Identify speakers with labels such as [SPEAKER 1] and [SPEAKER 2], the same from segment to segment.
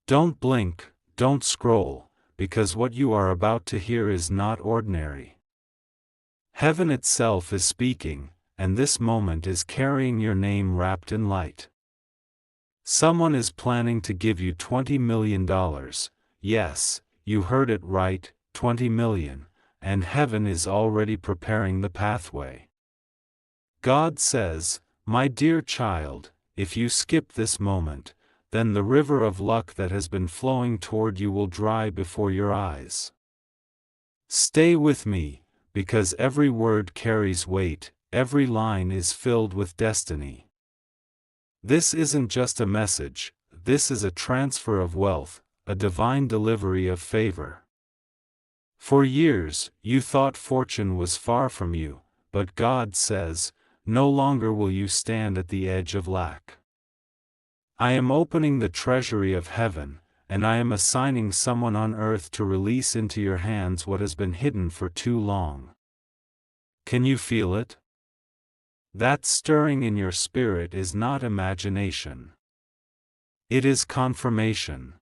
[SPEAKER 1] Don't blink, don't scroll, because what you are about to hear is not ordinary. Heaven itself is speaking, and this moment is carrying your name wrapped in light. Someone is planning to give you $20 million. Yes, you heard it right, 20 million, and heaven is already preparing the pathway. God says, "My dear child, if you skip this moment, then the river of luck that has been flowing toward you will dry before your eyes. Stay with me, because every word carries weight, every line is filled with destiny. This isn't just a message, this is a transfer of wealth, a divine delivery of favor. For years, you thought fortune was far from you, but God says, no longer will you stand at the edge of lack. I am opening the treasury of heaven, and I am assigning someone on earth to release into your hands what has been hidden for too long. Can you feel it? That stirring in your spirit is not imagination. It is confirmation.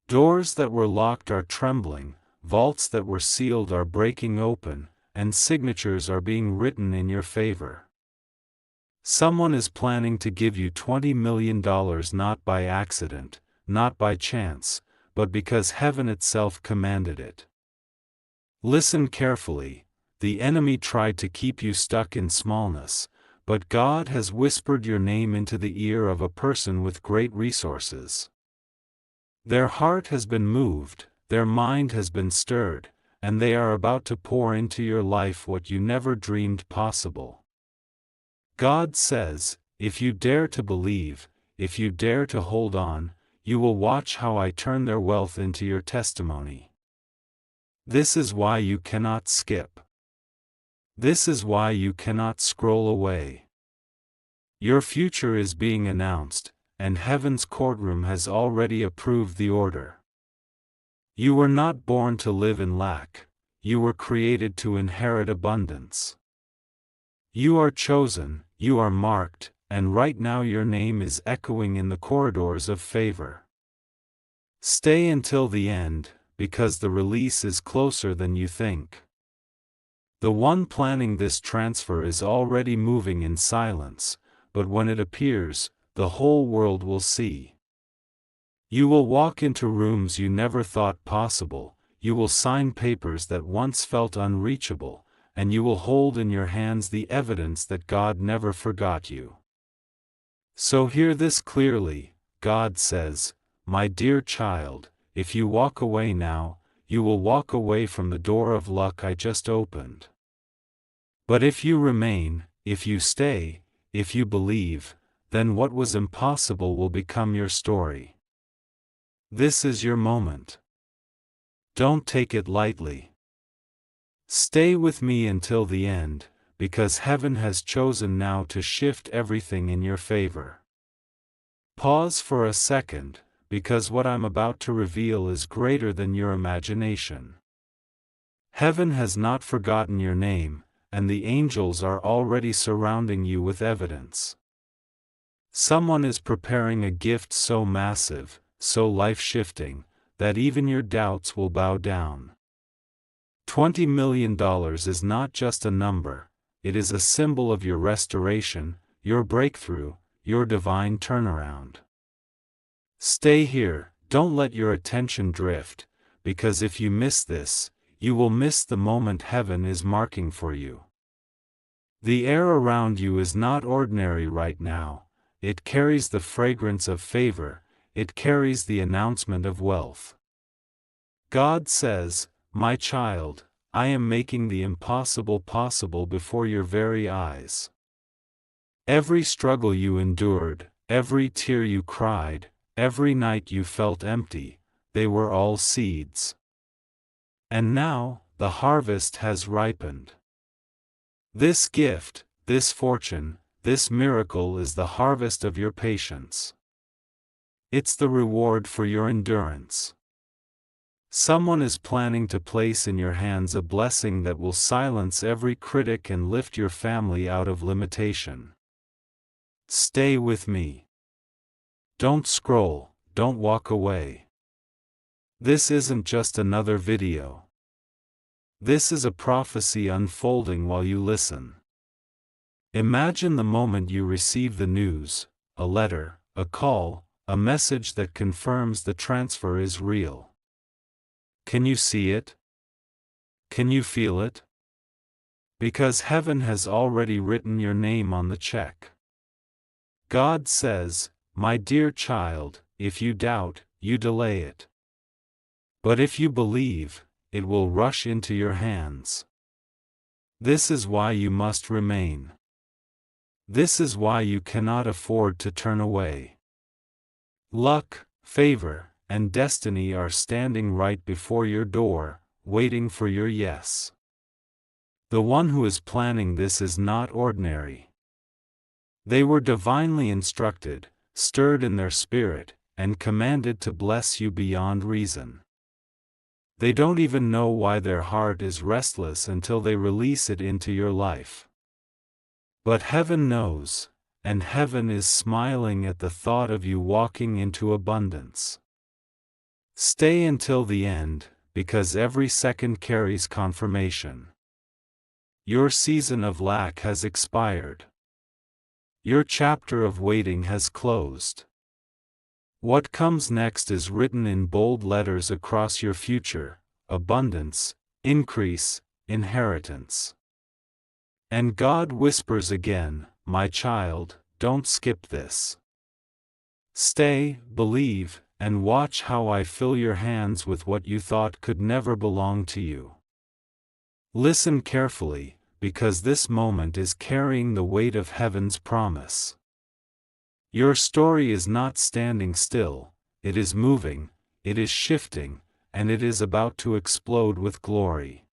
[SPEAKER 1] Doors that were locked are trembling, vaults that were sealed are breaking open, and signatures are being written in your favor. Someone is planning to give you $20 million not by accident, not by chance, but because heaven itself commanded it. Listen carefully. The enemy tried to keep you stuck in smallness, but God has whispered your name into the ear of a person with great resources. Their heart has been moved, their mind has been stirred, and they are about to pour into your life what you never dreamed possible. God says, if you dare to believe, if you dare to hold on, you will watch how I turn their wealth into your testimony. This is why you cannot skip. This is why you cannot scroll away. Your future is being announced, and heaven's courtroom has already approved the order. You were not born to live in lack, you were created to inherit abundance. You are chosen, you are marked, and right now your name is echoing in the corridors of favor. Stay until the end, because the release is closer than you think. The one planning this transfer is already moving in silence, but when it appears, the whole world will see. You will walk into rooms you never thought possible, you will sign papers that once felt unreachable, and you will hold in your hands the evidence that God never forgot you. So hear this clearly, God says, my dear child, if you walk away now, you will walk away from the door of luck I just opened. But if you remain, if you stay, if you believe, then what was impossible will become your story. This is your moment. Don't take it lightly. Stay with me until the end, because heaven has chosen now to shift everything in your favor. Pause for a second, because what I'm about to reveal is greater than your imagination. Heaven has not forgotten your name, and the angels are already surrounding you with evidence. Someone is preparing a gift so massive, so life-shifting, that even your doubts will bow down. $20 million is not just a number, it is a symbol of your restoration, your breakthrough, your divine turnaround. Stay here, don't let your attention drift, because if you miss this, you will miss the moment heaven is marking for you. The air around you is not ordinary right now, it carries the fragrance of favor, it carries the announcement of wealth. God says, my child, I am making the impossible possible before your very eyes. Every struggle you endured, every tear you cried, every night you felt empty, they were all seeds. And now, the harvest has ripened. This gift, this fortune, this miracle is the harvest of your patience. It's the reward for your endurance. Someone is planning to place in your hands a blessing that will silence every critic and lift your family out of limitation. Stay with me. Don't scroll, don't walk away. This isn't just another video. This is a prophecy unfolding while you listen. Imagine the moment you receive the news, a letter, a call, a message that confirms the transfer is real. Can you see it? Can you feel it? Because heaven has already written your name on the check. God says, "My dear child, if you doubt, you delay it. But if you believe, it will rush into your hands." This is why you must remain. This is why you cannot afford to turn away. Luck, favor, and destiny are standing right before your door, waiting for your yes. The one who is planning this is not ordinary. They were divinely instructed, stirred in their spirit, and commanded to bless you beyond reason. They don't even know why their heart is restless until they release it into your life. But heaven knows, and heaven is smiling at the thought of you walking into abundance. Stay until the end, because every second carries confirmation. Your season of lack has expired. Your chapter of waiting has closed. What comes next is written in bold letters across your future: abundance, increase, inheritance. And God whispers again, "My child, don't skip this. Stay, believe, and watch how I fill your hands with what you thought could never belong to you." Listen carefully, because this moment is carrying the weight of heaven's promise. Your story is not standing still, it is moving, it is shifting, and it is about to explode with glory.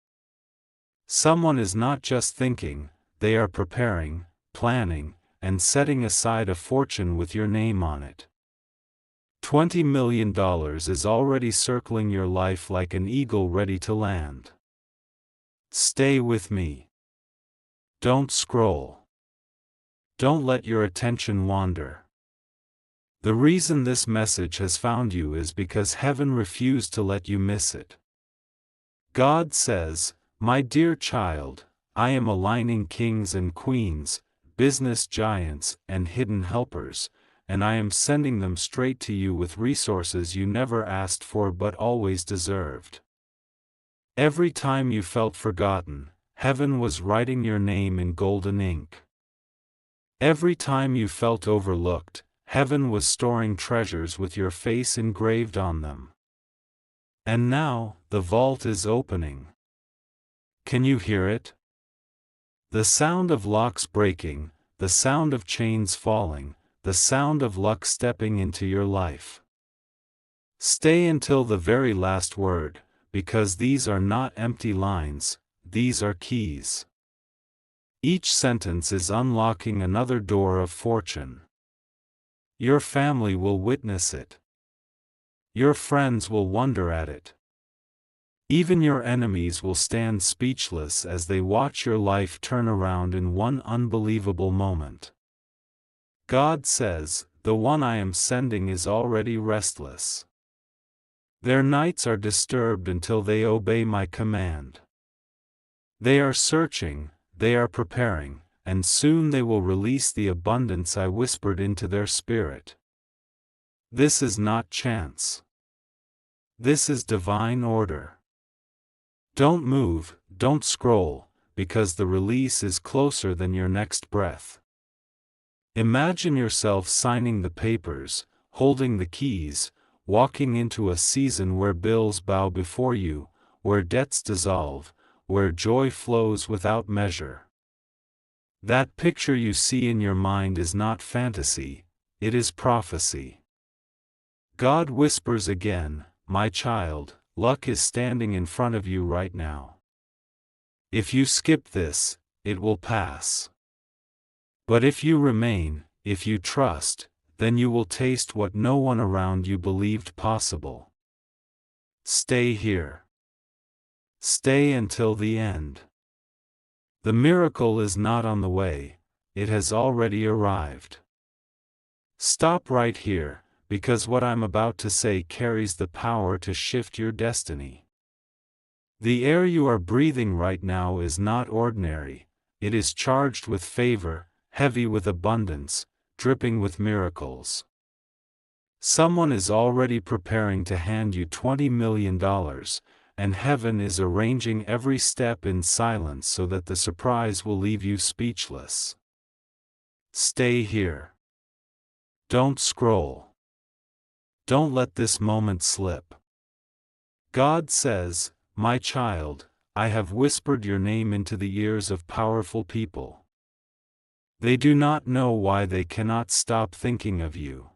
[SPEAKER 1] Someone is not just thinking, they are preparing, planning, and setting aside a fortune with your name on it. $20 million is already circling your life like an eagle ready to land. Stay with me. Don't scroll. Don't let your attention wander. The reason this message has found you is because heaven refused to let you miss it. God says, "My dear child, I am aligning kings and queens, business giants and hidden helpers, and I am sending them straight to you with resources you never asked for but always deserved." Every time you felt forgotten, heaven was writing your name in golden ink. Every time you felt overlooked, heaven was storing treasures with your face engraved on them. And now, the vault is opening. Can you hear it? The sound of locks breaking, the sound of chains falling, the sound of luck stepping into your life. Stay until the very last word, because these are not empty lines, these are keys. Each sentence is unlocking another door of fortune. Your family will witness it. Your friends will wonder at it. Even your enemies will stand speechless as they watch your life turn around in one unbelievable moment. God says, "The one I am sending is already restless. Their nights are disturbed until they obey my command. They are searching, they are preparing, and soon they will release the abundance I whispered into their spirit." This is not chance. This is divine order. Don't move, don't scroll, because the release is closer than your next breath. Imagine yourself signing the papers, holding the keys, walking into a season where bills bow before you, where debts dissolve, where joy flows without measure. That picture you see in your mind is not fantasy, it is prophecy. God whispers again, "My child, luck is standing in front of you right now. If you skip this, it will pass. But if you remain, if you trust, then you will taste what no one around you believed possible. Stay here. Stay until the end. The miracle is not on the way, it has already arrived. Stop right here, because what I'm about to say carries the power to shift your destiny. The air you are breathing right now is not ordinary, it is charged with favor, heavy with abundance, dripping with miracles. Someone is already preparing to hand you $20 million, and heaven is arranging every step in silence so that the surprise will leave you speechless. Stay here. Don't scroll. Don't let this moment slip. God says, "My child, I have whispered your name into the ears of powerful people. They do not know why they cannot stop thinking of you.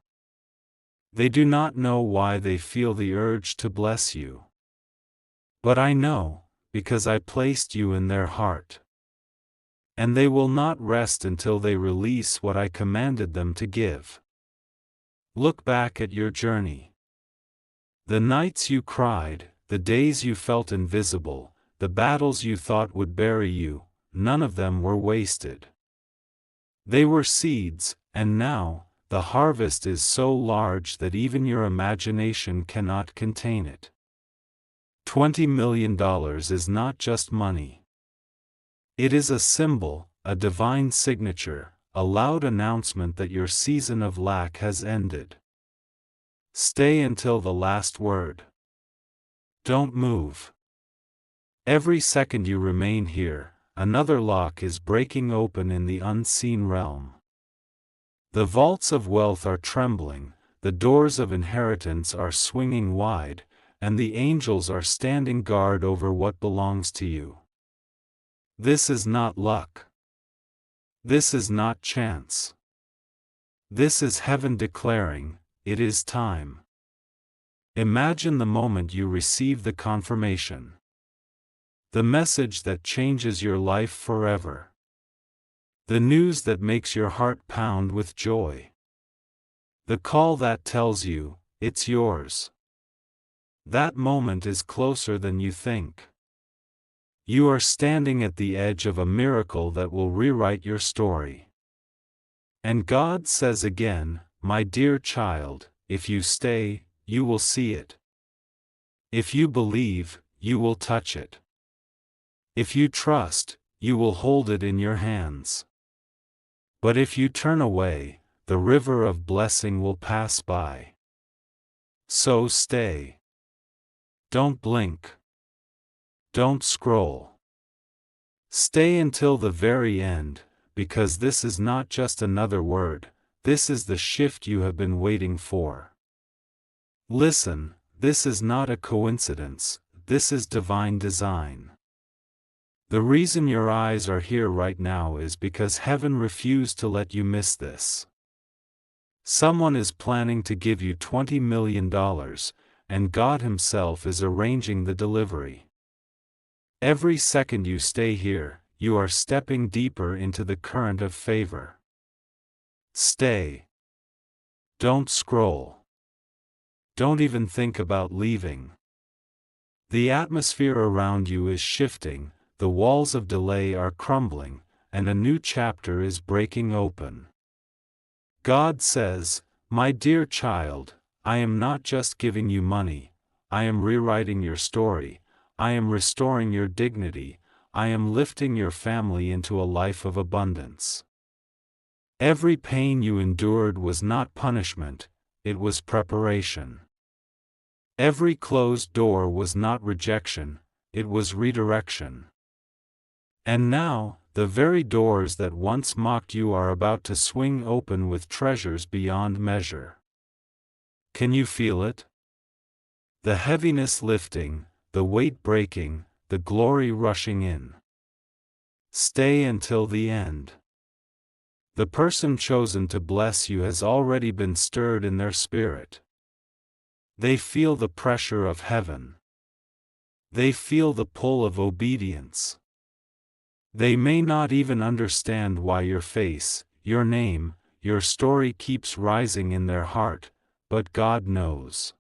[SPEAKER 1] They do not know why they feel the urge to bless you. But I know, because I placed you in their heart. And they will not rest until they release what I commanded them to give." Look back at your journey. The nights you cried, the days you felt invisible, the battles you thought would bury you, none of them were wasted. They were seeds, and now, the harvest is so large that even your imagination cannot contain it. $20 million is not just money. It is a symbol, a divine signature, a loud announcement that your season of lack has ended. Stay until the last word. Don't move. Every second you remain here, another lock is breaking open in the unseen realm. The vaults of wealth are trembling, the doors of inheritance are swinging wide, and the angels are standing guard over what belongs to you. This is not luck. This is not chance. This is heaven declaring, "It is time." Imagine the moment you receive the confirmation. The message that changes your life forever. The news that makes your heart pound with joy. The call that tells you, it's yours. That moment is closer than you think. You are standing at the edge of a miracle that will rewrite your story. And God says again, "My dear child, if you stay, you will see it. If you believe, you will touch it. If you trust, you will hold it in your hands. But if you turn away, the river of blessing will pass by. So stay. Don't blink. Don't scroll. Stay until the very end, because this is not just another word, this is the shift you have been waiting for. Listen, this is not a coincidence, this is divine design. The reason your eyes are here right now is because heaven refused to let you miss this. Someone is planning to give you $20 million, and God Himself is arranging the delivery. Every second you stay here, you are stepping deeper into the current of favor. Stay. Don't scroll. Don't even think about leaving. The atmosphere around you is shifting, the walls of delay are crumbling, and a new chapter is breaking open. God says, "My dear child, I am not just giving you money, I am rewriting your story, I am restoring your dignity, I am lifting your family into a life of abundance." Every pain you endured was not punishment, it was preparation. Every closed door was not rejection, it was redirection. And now, the very doors that once mocked you are about to swing open with treasures beyond measure. Can you feel it? The heaviness lifting, the weight breaking, the glory rushing in. Stay until the end. The person chosen to bless you has already been stirred in their spirit. They feel the pressure of heaven. They feel the pull of obedience. They may not even understand why your face, your name, your story keeps rising in their heart, but God knows.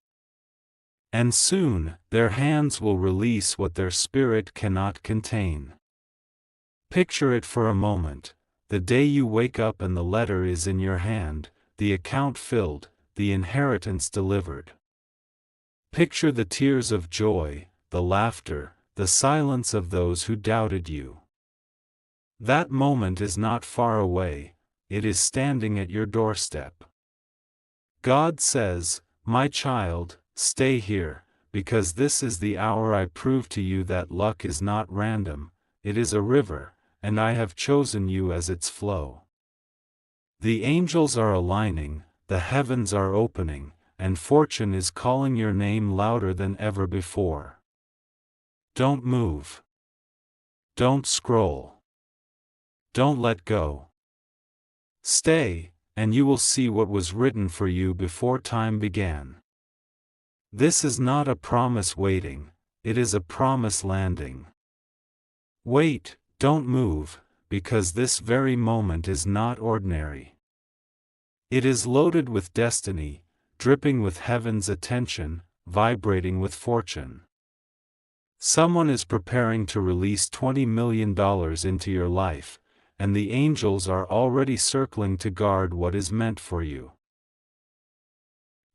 [SPEAKER 1] And soon, their hands will release what their spirit cannot contain. Picture it for a moment, the day you wake up and the letter is in your hand, the account filled, the inheritance delivered. Picture the tears of joy, the laughter, the silence of those who doubted you. That moment is not far away, it is standing at your doorstep. God says, "My child, stay here, because this is the hour I prove to you that luck is not random, it is a river, and I have chosen you as its flow." The angels are aligning, the heavens are opening, and fortune is calling your name louder than ever before. Don't move. Don't scroll. Don't let go. Stay, and you will see what was written for you before time began. This is not a promise waiting, it is a promise landing. Wait, don't move, because this very moment is not ordinary. It is loaded with destiny, dripping with heaven's attention, vibrating with fortune. Someone is preparing to release $20 million into your life, and the angels are already circling to guard what is meant for you.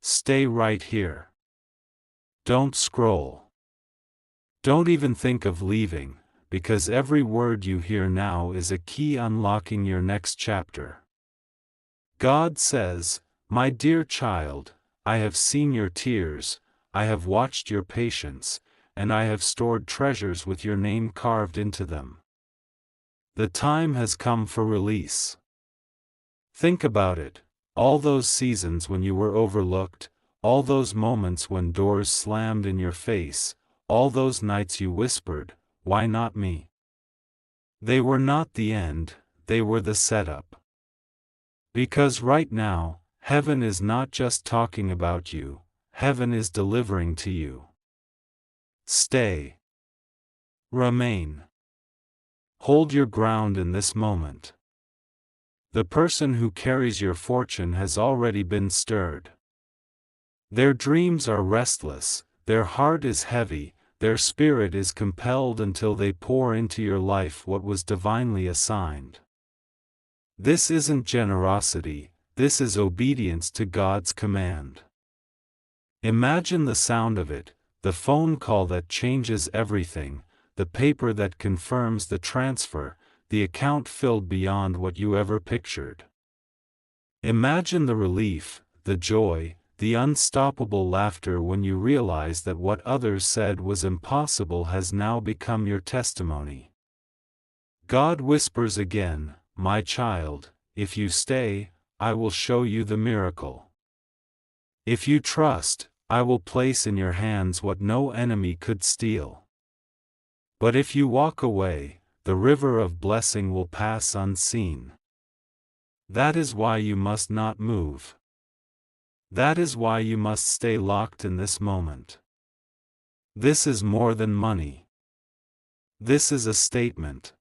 [SPEAKER 1] Stay right here. Don't scroll. Don't even think of leaving, because every word you hear now is a key unlocking your next chapter. God says, "My dear child, I have seen your tears, I have watched your patience, and I have stored treasures with your name carved into them. The time has come for release." Think about it, all those seasons when you were overlooked, all those moments when doors slammed in your face, all those nights you whispered, "Why not me?" They were not the end, they were the setup. Because right now, heaven is not just talking about you, heaven is delivering to you. Stay. Remain. Hold your ground in this moment. The person who carries your fortune has already been stirred. Their dreams are restless, their heart is heavy, their spirit is compelled until they pour into your life what was divinely assigned. This isn't generosity, this is obedience to God's command. Imagine the sound of it, the phone call that changes everything, the paper that confirms the transfer, the account filled beyond what you ever pictured. Imagine the relief, the joy, the unstoppable laughter when you realize that what others said was impossible has now become your testimony. God whispers again, "My child, if you stay, I will show you the miracle. If you trust, I will place in your hands what no enemy could steal. But if you walk away, the river of blessing will pass unseen." That is why you must not move. That is why you must stay locked in this moment. This is more than money. This is a statement.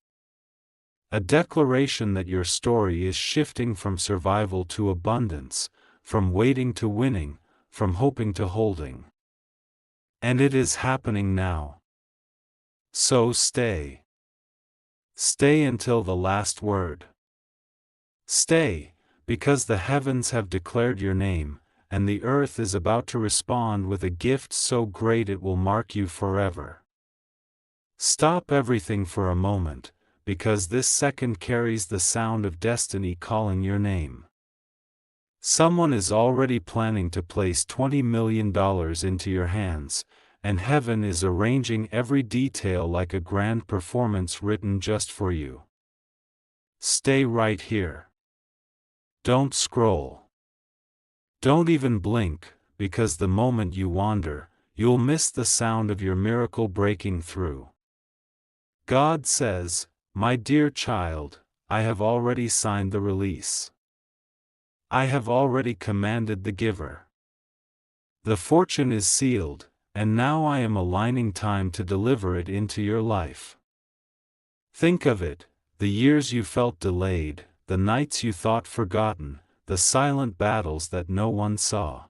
[SPEAKER 1] A declaration that your story is shifting from survival to abundance, from waiting to winning, from hoping to holding. And it is happening now. So stay. Stay until the last word. Stay, because the heavens have declared your name, and the earth is about to respond with a gift so great it will mark you forever. Stop everything for a moment, because this second carries the sound of destiny calling your name. Someone is already planning to place $20 million into your hands, and heaven is arranging every detail like a grand performance written just for you. Stay right here. Don't scroll. Don't even blink, because the moment you wander, you'll miss the sound of your miracle breaking through. God says, "My dear child, I have already signed the release. I have already commanded the giver. The fortune is sealed, and now I am aligning time to deliver it into your life." Think of it, the years you felt delayed, the nights you thought forgotten, the silent battles that no one saw.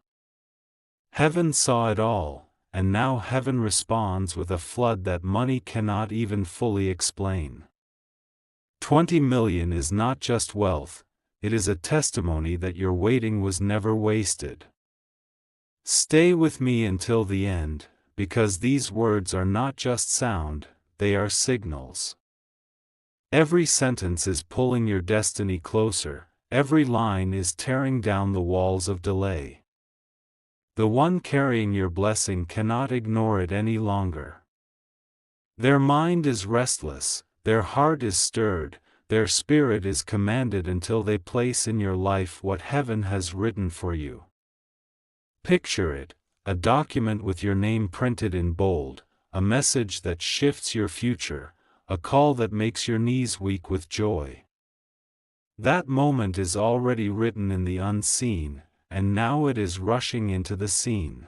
[SPEAKER 1] Heaven saw it all, and now heaven responds with a flood that money cannot even fully explain. 20 million is not just wealth, it is a testimony that your waiting was never wasted. Stay with me until the end, because these words are not just sound, they are signals. Every sentence is pulling your destiny closer, every line is tearing down the walls of delay. The one carrying your blessing cannot ignore it any longer. Their mind is restless, their heart is stirred, their spirit is commanded until they place in your life what heaven has written for you. Picture it, a document with your name printed in bold, a message that shifts your future, a call that makes your knees weak with joy. That moment is already written in the unseen, and now it is rushing into the scene.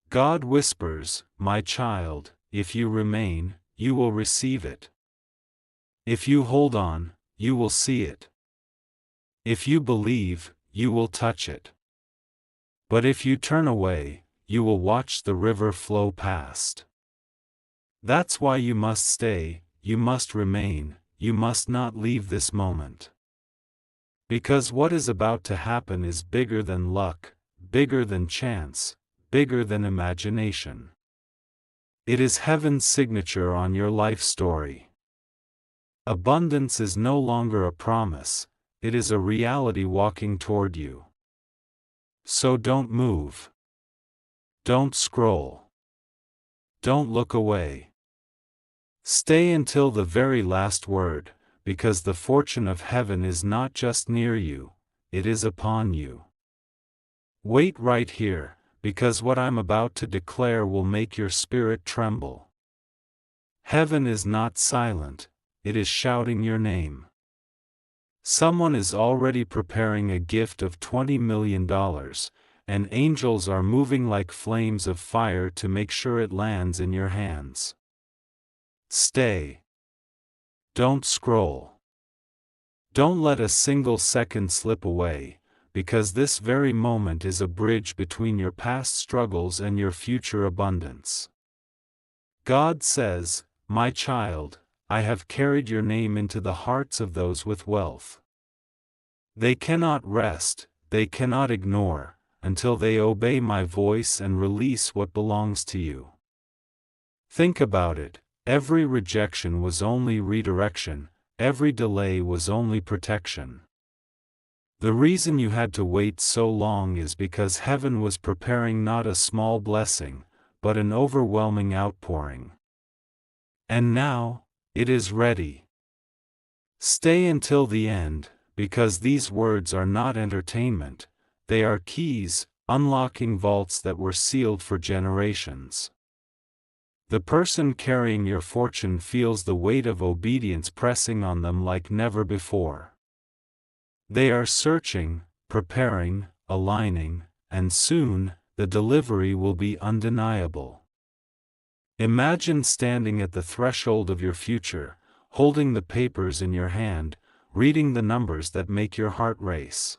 [SPEAKER 1] God whispers, "My child, if you remain, you will receive it. If you hold on, you will see it. If you believe, you will touch it. But if you turn away, you will watch the river flow past." That's why you must stay, you must remain, you must not leave this moment. Because what is about to happen is bigger than luck, bigger than chance, bigger than imagination. It is heaven's signature on your life story. Abundance is no longer a promise, it is a reality walking toward you. So don't move. Don't scroll. Don't look away. Stay until the very last word, because the fortune of heaven is not just near you, it is upon you. Wait right here, because what I'm about to declare will make your spirit tremble. Heaven is not silent, it is shouting your name. Someone is already preparing a gift of $20 million, and angels are moving like flames of fire to make sure it lands in your hands. Stay. Don't scroll. Don't let a single second slip away, because this very moment is a bridge between your past struggles and your future abundance. God says, "My child, I have carried your name into the hearts of those with wealth. They cannot rest, they cannot ignore, until they obey my voice and release what belongs to you." Think about it. Every rejection was only redirection, every delay was only protection. The reason you had to wait so long is because heaven was preparing not a small blessing, but an overwhelming outpouring. And now, it is ready. Stay until the end, because these words are not entertainment, they are keys, unlocking vaults that were sealed for generations. The person carrying your fortune feels the weight of obedience pressing on them like never before. They are searching, preparing, aligning, and soon, the delivery will be undeniable. Imagine standing at the threshold of your future, holding the papers in your hand, reading the numbers that make your heart race.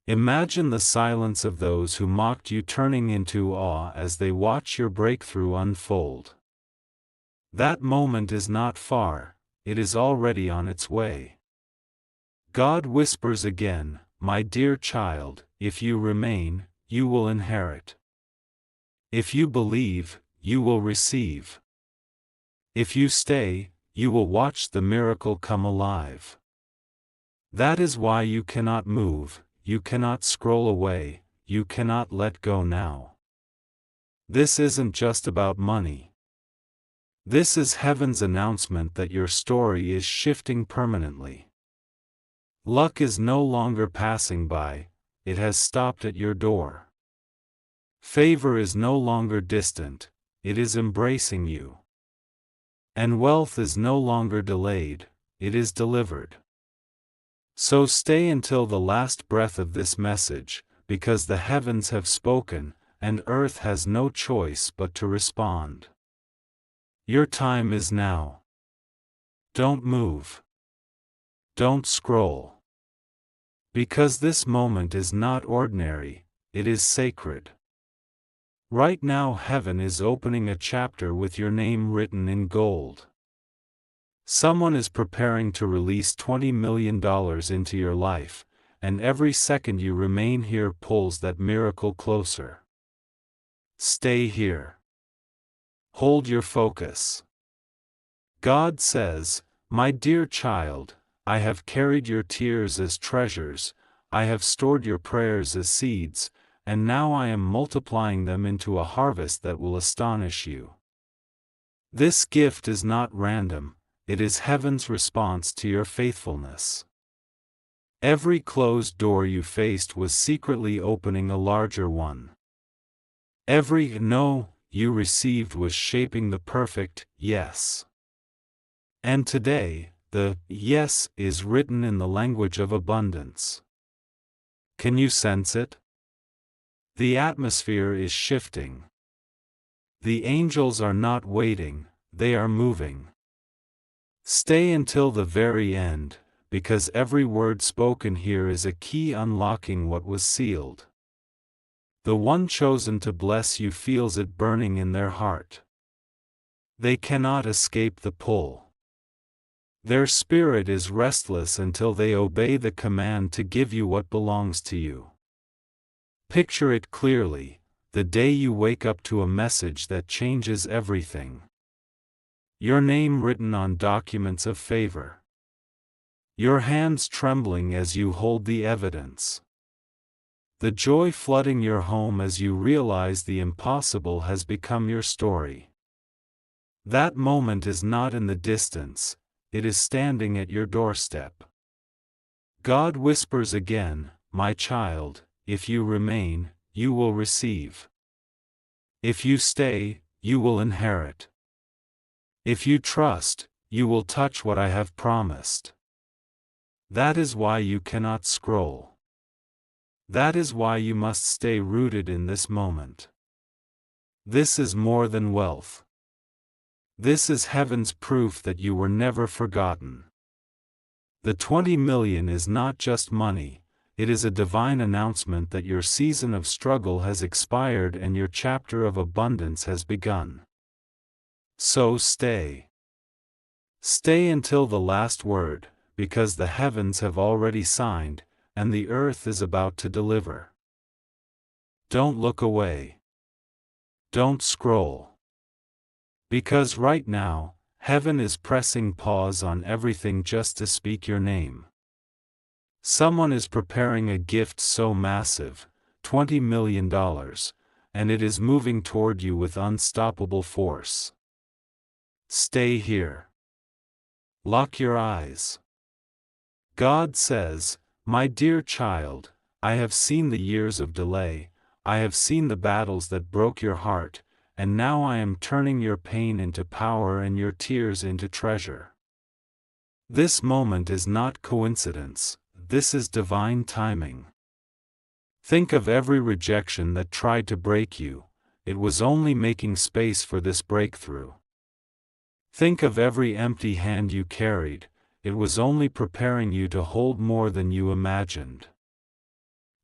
[SPEAKER 1] Imagine the silence of those who mocked you turning into awe as they watch your breakthrough unfold. That moment is not far, it is already on its way. God whispers again, "My dear child, if you remain, you will inherit. If you believe, you will receive. If you stay, you will watch the miracle come alive." That is why you cannot move. You cannot scroll away, you cannot let go now. This isn't just about money. This is heaven's announcement that your story is shifting permanently. Luck is no longer passing by, it has stopped at your door. Favor is no longer distant, it is embracing you. And wealth is no longer delayed, it is delivered. So stay until the last breath of this message, because the heavens have spoken, and earth has no choice but to respond. Your time is now. Don't move. Don't scroll. Because this moment is not ordinary, it is sacred. Right now heaven is opening a chapter with your name written in gold. Someone is preparing to release $20 million into your life, and every second you remain here pulls that miracle closer. Stay here. Hold your focus. God says, "My dear child, I have carried your tears as treasures, I have stored your prayers as seeds, and now I am multiplying them into a harvest that will astonish you." This gift is not random, it is heaven's response to your faithfulness. Every closed door you faced was secretly opening a larger one. Every no you received was shaping the perfect yes. And today, the yes is written in the language of abundance. Can you sense it? The atmosphere is shifting. The angels are not waiting, they are moving. Stay until the very end, because every word spoken here is a key unlocking what was sealed. The one chosen to bless you feels it burning in their heart. They cannot escape the pull. Their spirit is restless until they obey the command to give you what belongs to you. Picture it clearly, the day you wake up to a message that changes everything. Your name written on documents of favor. Your hands trembling as you hold the evidence. The joy flooding your home as you realize the impossible has become your story. That moment is not in the distance, it is standing at your doorstep. God whispers again, "My child, if you remain, you will receive. If you stay, you will inherit. If you trust, you will touch what I have promised." That is why you cannot scroll. That is why you must stay rooted in this moment. This is more than wealth. This is heaven's proof that you were never forgotten. The 20 million is not just money, it is a divine announcement that your season of struggle has expired and your chapter of abundance has begun. So stay. Stay until the last word, because the heavens have already signed, and the earth is about to deliver. Don't look away. Don't scroll. Because right now, heaven is pressing pause on everything just to speak your name. Someone is preparing a gift so massive, $20 million, and it is moving toward you with unstoppable force. Stay here. Lock your eyes. God says, "My dear child, I have seen the years of delay, I have seen the battles that broke your heart, and now I am turning your pain into power and your tears into treasure." This moment is not coincidence, this is divine timing. Think of every rejection that tried to break you, it was only making space for this breakthrough. Think of every empty hand you carried, it was only preparing you to hold more than you imagined.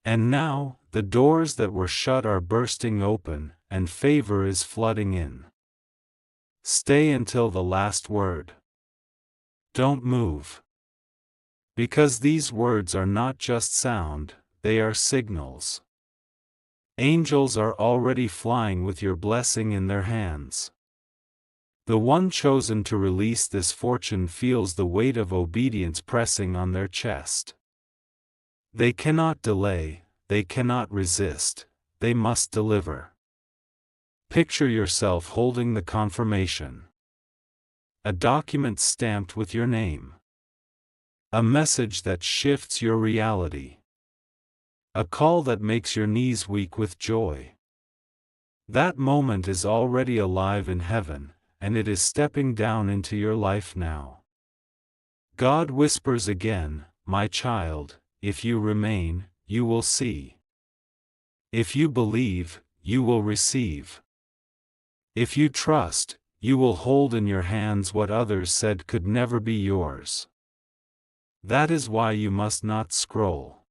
[SPEAKER 1] And now, the doors that were shut are bursting open, and favor is flooding in. Stay until the last word. Don't move. Because these words are not just sound, they are signals. Angels are already flying with your blessing in their hands. The one chosen to release this fortune feels the weight of obedience pressing on their chest. They cannot delay, they cannot resist, they must deliver. Picture yourself holding the confirmation. A document stamped with your name. A message that shifts your reality. A call that makes your knees weak with joy. That moment is already alive in heaven, and it is stepping down into your life now. God whispers again, "My child, if you remain, you will see. If you believe, you will receive. If you trust, you will hold in your hands what others said could never be yours." That is why you must not scroll.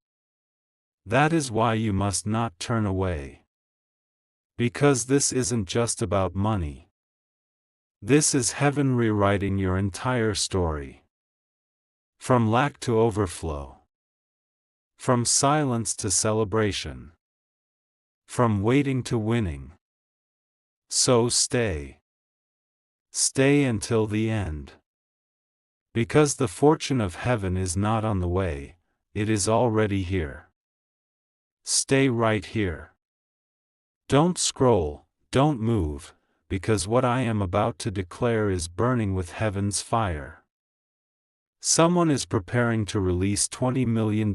[SPEAKER 1] That is why you must not turn away. Because this isn't just about money. This is heaven rewriting your entire story. From lack to overflow. From silence to celebration. From waiting to winning. So stay. Stay until the end. Because the fortune of heaven is not on the way, it is already here. Stay right here. Don't scroll, don't move, because what I am about to declare is burning with heaven's fire. Someone is preparing to release $20 million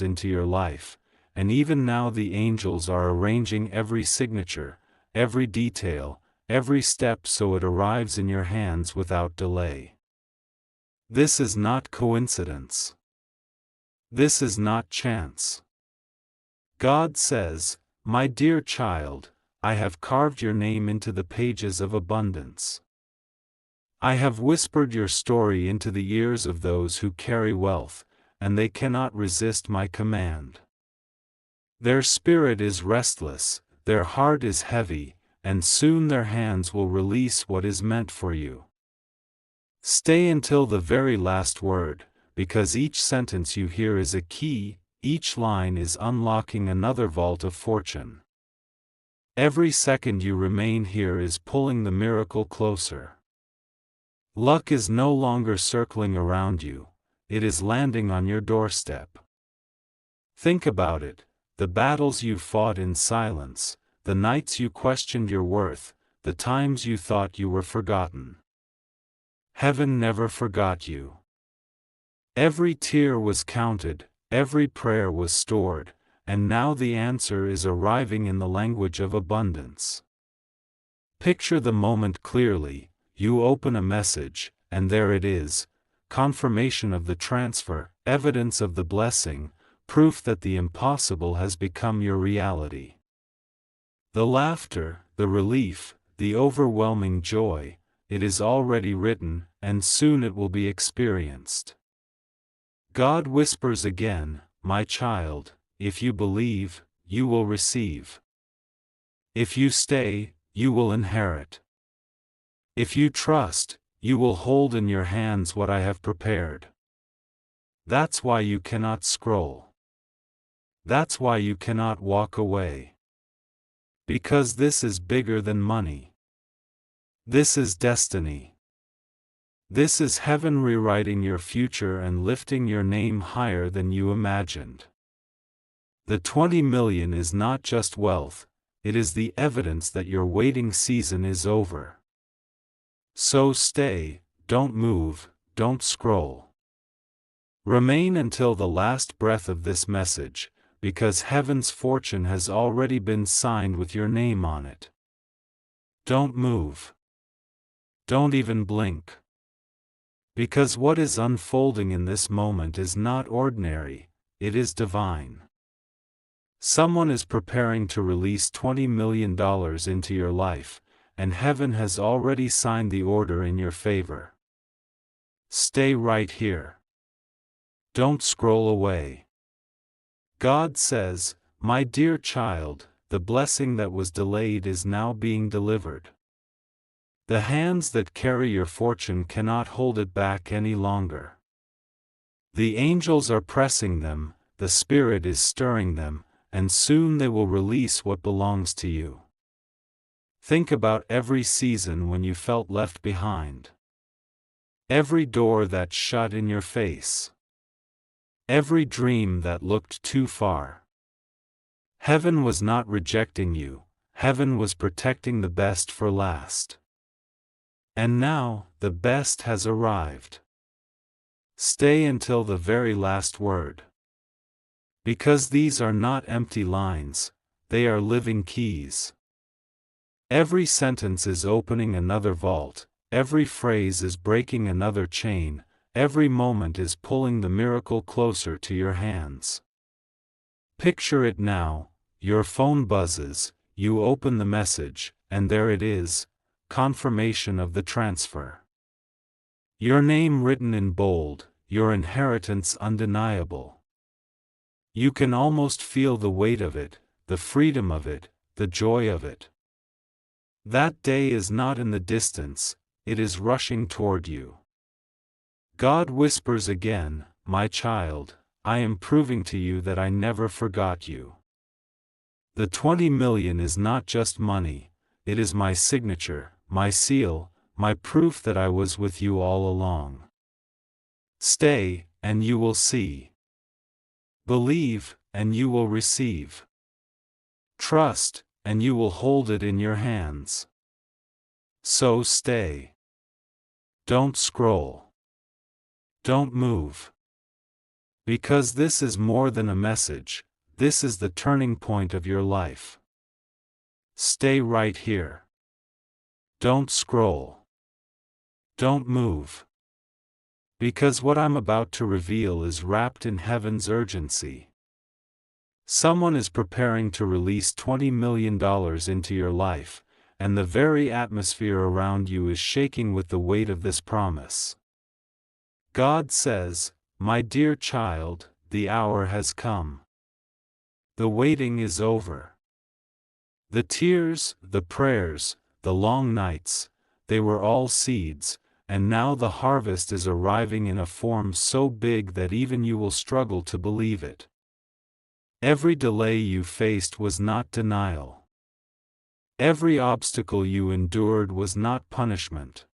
[SPEAKER 1] into your life, and even now the angels are arranging every signature, every detail, every step so it arrives in your hands without delay. This is not coincidence. This is not chance. God says, "My dear child, I have carved your name into the pages of abundance. I have whispered your story into the ears of those who carry wealth, and they cannot resist my command. Their spirit is restless, their heart is heavy, and soon their hands will release what is meant for you. Stay until the very last word, because each sentence you hear is a key, each line is unlocking another vault of fortune. Every second you remain here is pulling the miracle closer. Luck is no longer circling around you, it is landing on your doorstep. Think about it, the battles you fought in silence, the nights you questioned your worth, the times you thought you were forgotten. Heaven never forgot you. Every tear was counted, every prayer was stored, and now the answer is arriving in the language of abundance. Picture the moment clearly, you open a message, and there it is, confirmation of the transfer, evidence of the blessing, proof that the impossible has become your reality. The laughter, the relief, the overwhelming joy, it is already written, and soon it will be experienced. God whispers again, "My child, if you believe, you will receive. If you stay, you will inherit. If you trust, you will hold in your hands what I have prepared." That's why you cannot scroll. That's why you cannot walk away. Because this is bigger than money. This is destiny. This is heaven rewriting your future and lifting your name higher than you imagined. The 20 million is not just wealth, it is the evidence that your waiting season is over. So stay, don't move, don't scroll. Remain until the last breath of this message, because heaven's fortune has already been signed with your name on it. Don't move. Don't even blink. Because what is unfolding in this moment is not ordinary, it is divine. Someone is preparing to release $20 million into your life, and heaven has already signed the order in your favor. Stay right here. Don't scroll away. God says, "My dear child, the blessing that was delayed is now being delivered. The hands that carry your fortune cannot hold it back any longer. The angels are pressing them, the Spirit is stirring them, and soon they will release what belongs to you." Think about every season when you felt left behind. Every door that shut in your face. Every dream that looked too far. Heaven was not rejecting you, heaven was protecting the best for last. And now, the best has arrived. Stay until the very last word. Because these are not empty lines, they are living keys. Every sentence is opening another vault, every phrase is breaking another chain, every moment is pulling the miracle closer to your hands. Picture it now, your phone buzzes, you open the message, and there it is, confirmation of the transfer. Your name written in bold, your inheritance undeniable. You can almost feel the weight of it, the freedom of it, the joy of it. That day is not in the distance, it is rushing toward you. God whispers again, "My child, I am proving to you that I never forgot you. The 20 million is not just money, it is my signature, my seal, my proof that I was with you all along. Stay, and you will see. Believe, and you will receive. Trust, and you will hold it in your hands. So stay. Don't scroll. Don't move. Because this is more than a message, this is the turning point of your life. Stay right here. Don't scroll. Don't move. Because what I'm about to reveal is wrapped in heaven's urgency. Someone is preparing to release $20 million into your life, and the very atmosphere around you is shaking with the weight of this promise. God says, "My dear child, the hour has come. The waiting is over. The tears, the prayers, the long nights, they were all seeds, and now the harvest is arriving in a form so big that even you will struggle to believe it. Every delay you faced was not denial. Every obstacle you endured was not punishment.